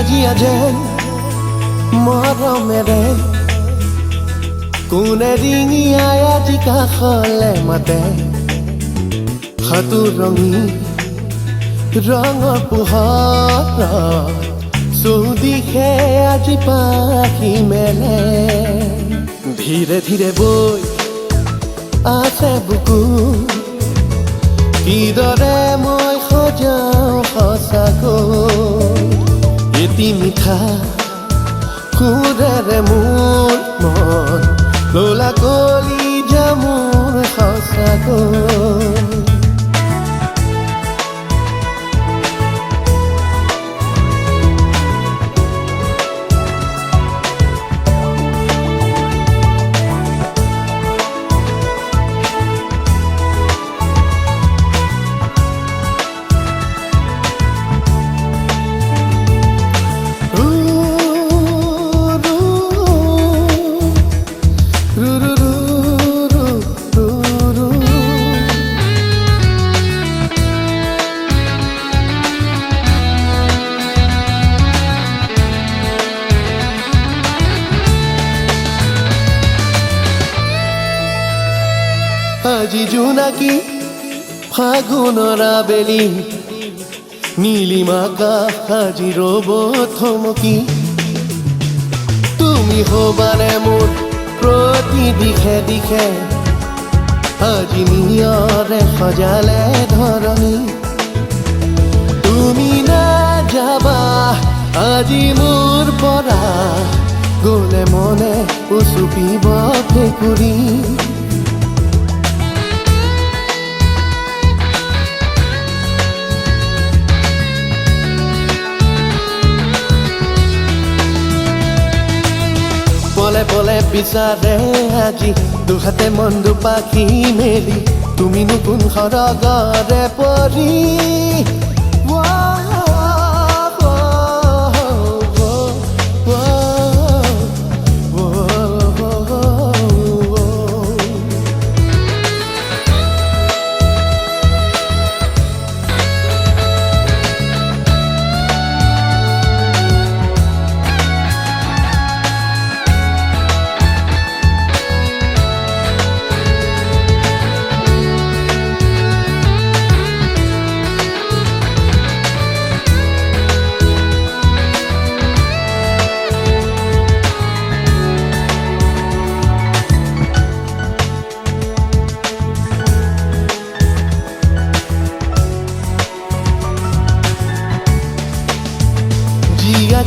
জিয়া যেন মৰমেৰে কোনে ৰিঙিয়াই আজি কাষলে মাতে সাতুৰঙী ৰঙৰ পোহৰত চৌদিশে আজি পাখি মেলে ধীৰে ধীৰে বৈ আছে বুকু কিদৰে মই সজাওঁ সঁচাকৈ এটি মিঠা সুৰেৰে মোৰ মন লোলা কলি মোৰ সঁচাকৈ আজি জোনাকী ফাগুনৰ আবেলি নীলিম আকাশ আজি ৰ'ব থমকি তুমি হবানে মোৰ প্ৰতি দিশে দিশে আজি নিয়ৰে সজালে ধৰণী তুমি নাযাবা আজি মোৰ পৰা গ'লে মনে উচুপিব ভেকুৰী পলে পলে বিচাৰে আজি দুহাতে মন দুপাখি মেলি তুমিনো কোন সৰগৰে পৰি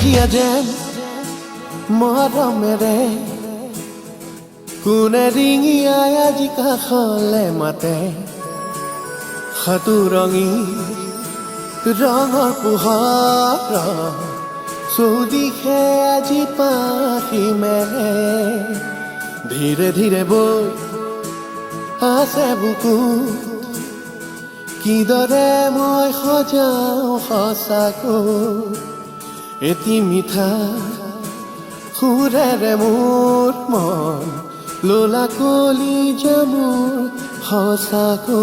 জিয়া যেন মৰমেৰে কোনে ৰিঙিয়াই আজি কাষলে মাতে সাতুৰঙী ৰঙৰ পোহৰত চৌদিশে আজি পাখি মেলে ধীৰে ধীৰে বৈ আছে বুকু কিদৰে মই সজাওঁ সঁচাকৈ এটি মিঠা সুৰেৰে মোৰ মন লোলা কলি মোৰ সঁচাকৈ